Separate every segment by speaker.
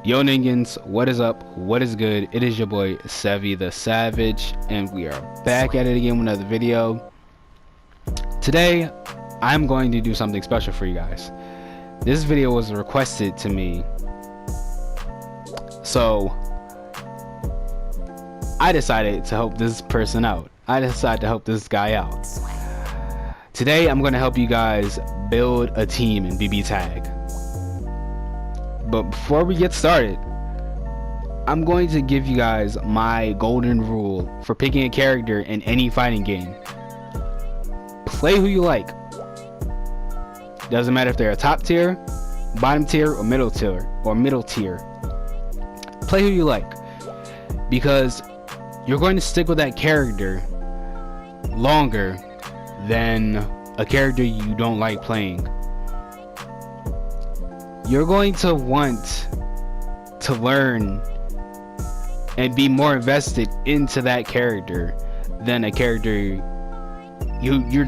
Speaker 1: Yo Ningans, what is up? What is good? It is your boy Savvy the Savage, and we are back at it again with another video. Today, I'm going to do something special for you guys. This video was requested to me, so I decided to help this person out. I decided to help this guy out. Today, I'm going to help you guys build a team in Bbtag. But before we get started, I'm going to give you guys my golden rule for picking a character in any fighting game. Play who you like. Doesn't matter if they're a top tier, bottom tier, or middle tier, Play who you like, because you're going to stick with that character longer than a character you don't like playing. You're going to want to learn and be more invested into that character than a character you're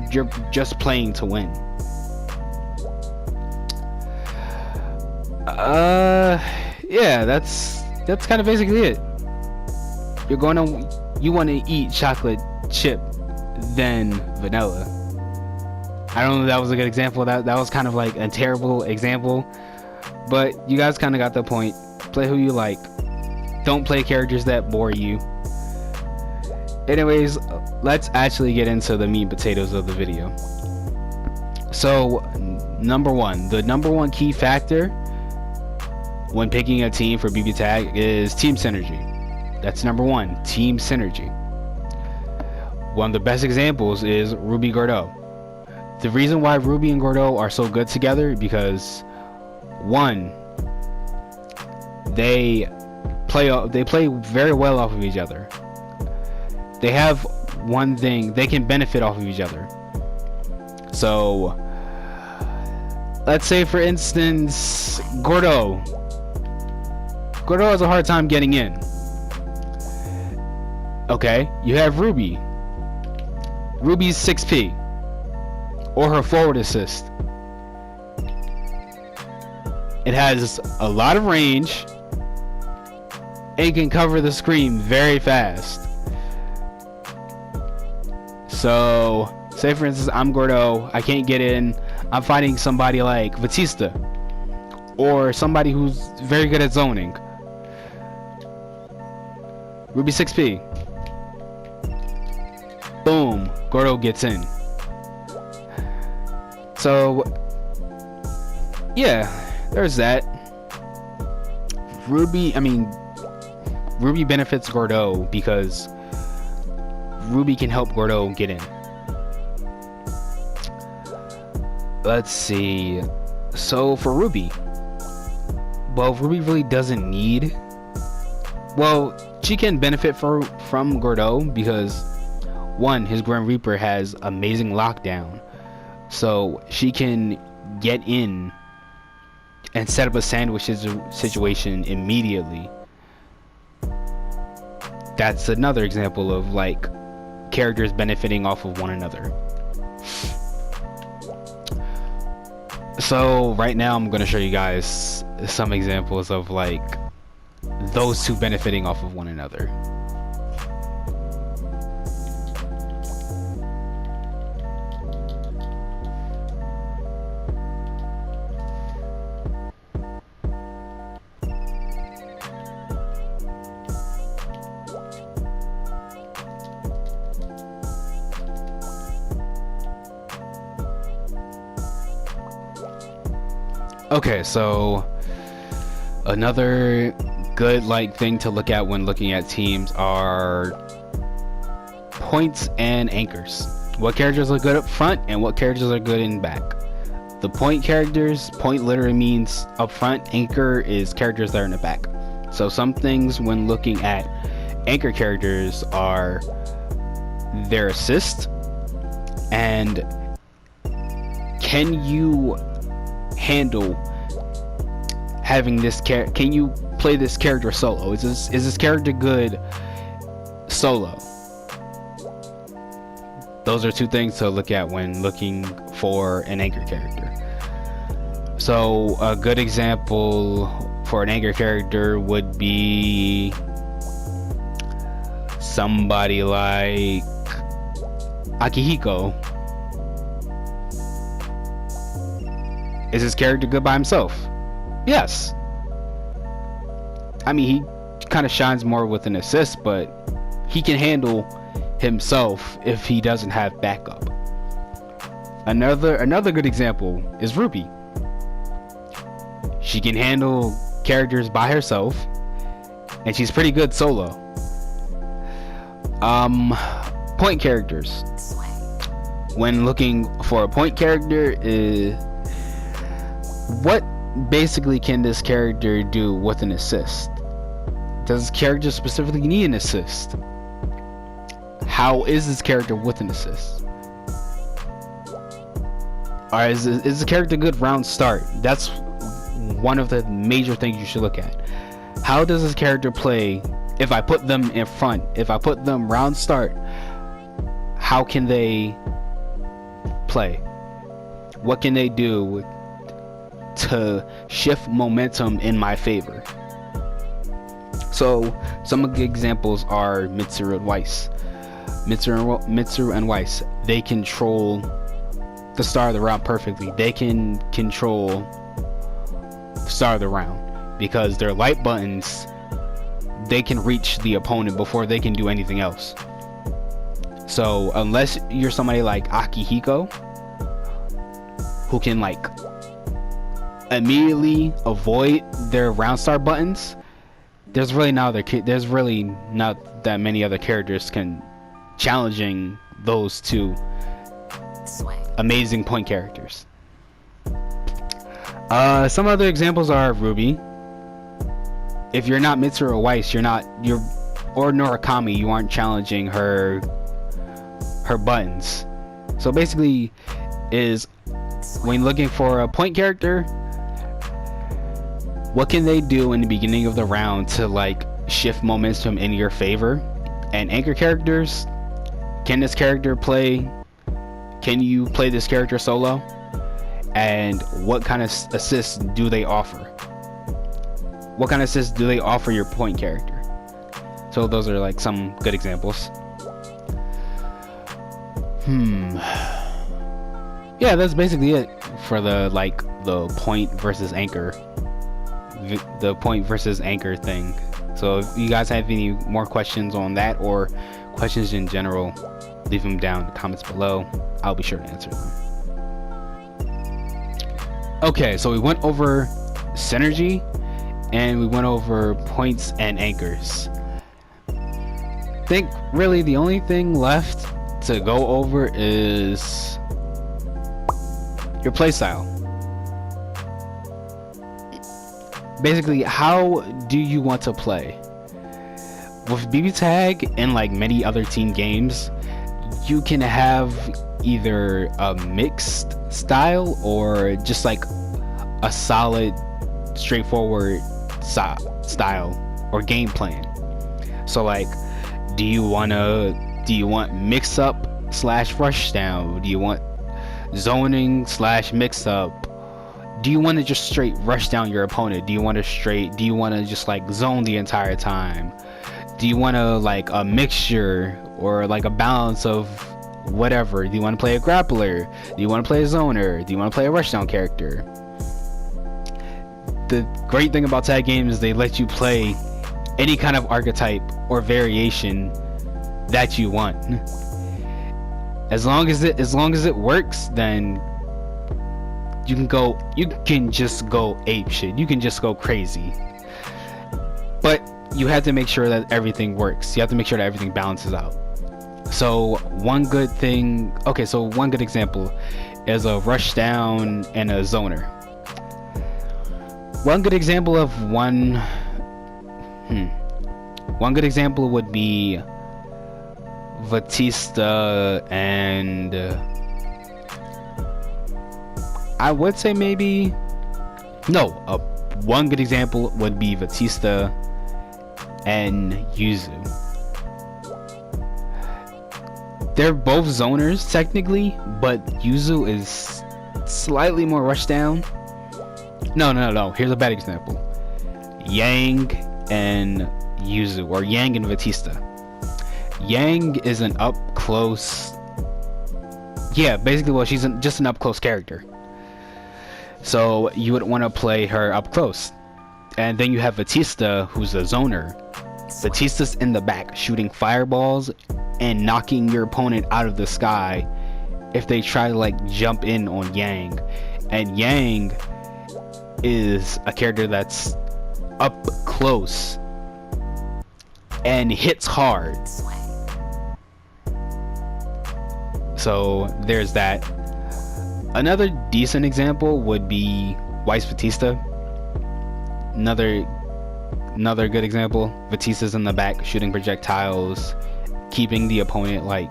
Speaker 1: just playing to win. Yeah, that's kind of basically it. You want to eat chocolate chip than vanilla. I don't know if that was a good example. That was kind of like a terrible example. But you guys kind of got the point. Play who you like. Don't play characters that bore you. Anyways, let's actually get into the meat and potatoes of the video. So, the number one key factor when picking a team for Bbtag is team synergy. That's number one, team synergy. One of the best examples is Ruby Gordeau. The reason why Ruby and Gordeau are so good together because one, they play very well off of each other. They have one thing, they can benefit off of each other. So let's say for instance Gordeau has a hard time getting in. Okay, you have Ruby's 6p or her forward assist. It has a lot of range and can cover the screen very fast. So, say for instance, I'm Gordeau, I can't get in, I'm fighting somebody like Batista or somebody who's very good at zoning. Ruby 6p. Boom, Gordeau gets in. So, yeah. There's that. Ruby benefits Gordeau because Ruby can help Gordeau get in. Let's see. So for Ruby, well, Ruby really doesn't need. Well, she can benefit from Gordeau because one, his Grim Reaper has amazing lockdown, so she can get in and set up a sandwich situation immediately. That's another example of like characters benefiting off of one another. So right now I'm gonna show you guys some examples of like those two benefiting off of one another. Okay, so another good thing to look at when looking at teams are points and anchors. What characters are good up front and what characters are good in back. The point characters, point literally means up front, anchor is characters that are in the back. So some things when looking at anchor characters are their assist and can you handle having this character? Can you play this character solo? Is this character good solo? Those are two things to look at when looking for an anchor character. So a good example for an anchor character would be somebody like Akihiko. Is his character good by himself? Yes. I mean, he kind of shines more with an assist, but he can handle himself if he doesn't have backup. Another good example is Ruby. She can handle characters by herself, and she's pretty good solo. Point characters. When looking for a point character, what basically can this character do with an assist? Does this character specifically need an assist? How is this character with an assist? Or is the character good round start? That's one of the major things you should look at. How does this character play if I put them in front? If I put them round start, how can they play? What can they do to shift momentum in my favor? So some of the examples are Mitsuru and Weiss. Mitsuru and Weiss, they control the start of the round perfectly. They can control the start of the round because their light buttons, they can reach the opponent before they can do anything else. So unless you're somebody like Akihiko, who can like immediately avoid their round start buttons, there's really not that many other characters challenging those two amazing point characters. Some other examples are Ruby. If you're not Mitsuru or Weiss, or Norakami, you aren't challenging her buttons. So basically, is when looking for a point character, what can they do in the beginning of the round to like shift momentum in your favor? And anchor characters, can this character play? Can you play this character solo? And what kind of assists do they offer? What kind of assists do they offer your point character? So those are like some good examples. Yeah, that's basically it for the point versus anchor. The point versus anchor thing. So if you guys have any more questions on that or questions in general, leave them down in the comments below. I'll be sure to answer them. Okay, so we went over synergy and we went over points and anchors. I think really the only thing left to go over is your playstyle. Basically, how do you want to play? With Bbtag and like many other team games, you can have either a mixed style or just like a solid, straightforward style or game plan. So like, do you want mix up / rush down? Do you want zoning / mix up? Do you want to just straight rush down your opponent? Do you want to just like zone the entire time? Do you want to like a mixture or like a balance of whatever? Do you want to play a grappler? Do you want to play a zoner? Do you want to play a rushdown character? The great thing about tag games is they let you play any kind of archetype or variation that you want. As long as it works, then you can just go ape shit. You can just go crazy. But you have to make sure that everything works. You have to make sure that everything balances out. So one good example is a rush down and a zoner. One good example would be Batista and I would say one good example would be Batista and Yuzu. They're both zoners technically, but Yuzu is slightly more rush down. No. Here's a bad example. Yang and Yuzu, or Yang and Batista. Yang is an up close, yeah, basically, well, she's just an up close character, so you would want to play her up close. And then you have Batista, who's a zoner. Batista's in the back shooting fireballs and knocking your opponent out of the sky if they try to like jump in on Yang. And Yang is a character that's up close and hits hard. So there's that. Another decent example would be Weiss Batista. Another good example. Batista's in the back shooting projectiles, keeping the opponent, like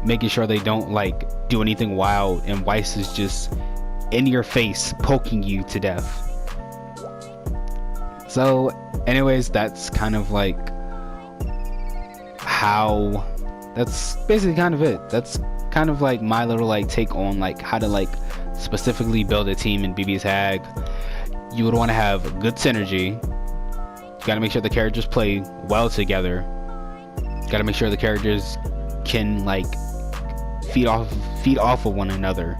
Speaker 1: making sure they don't like do anything wild, and Weiss is just in your face poking you to death. So anyways, that's kind of like how, that's basically kind of it. That's kind of like my little like take on like how to like specifically build a team in Bbtag. You would want to have good synergy. You gotta make sure the characters play well together. You gotta make sure the characters can like feed off of one another.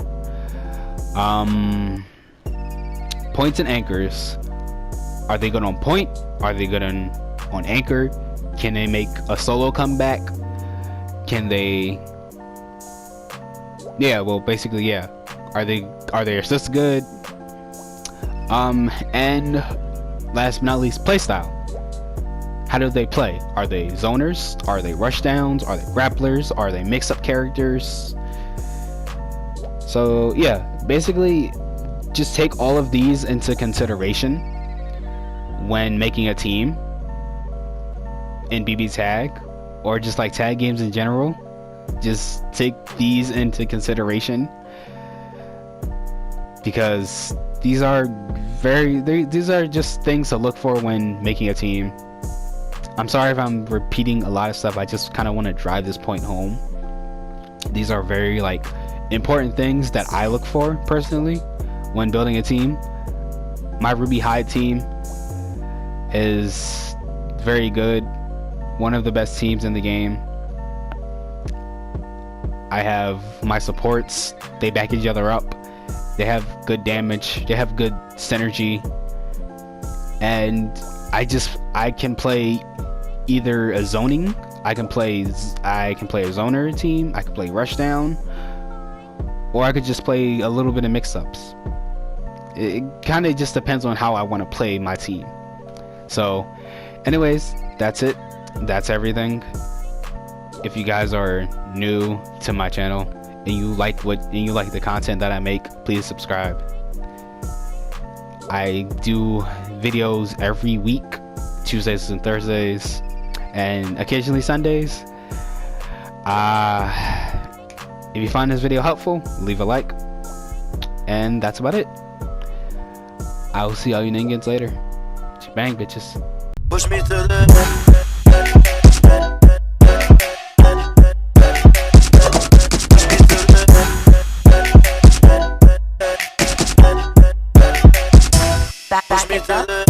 Speaker 1: Points and anchors. Are they good on point? Are they good on anchor? Can they make a solo comeback? Can they, yeah, well basically, yeah. Are their assists good? And last but not least, playstyle. How do they play? Are they zoners? Are they rushdowns? Are they grapplers? Are they mix-up characters? So yeah, basically just take all of these into consideration when making a team in Bbtag, or just like tag games in general. Just take these into consideration, because these are just things to look for when making a team. I'm sorry if I'm repeating a lot of stuff. I just kind of want to drive this point home. These are very like important things that I look for personally when building a team. My Ruby High team is very good, one of the best teams in the game. I have my supports, they back each other up, they have good damage, they have good synergy, and I can play either a zoning, I can play a zoner team, I can play rushdown, or I could just play a little bit of mix-ups. It kind of just depends on how I want to play my team. So anyways, that's it, that's everything. If you guys are new to my channel and you like the content that I make, please subscribe. I do videos every week, Tuesdays and Thursdays, and occasionally Sundays. If you find this video helpful, leave a like, and that's about it. I will see all you ninjas later. Bang, bitches. Push me to the push me to the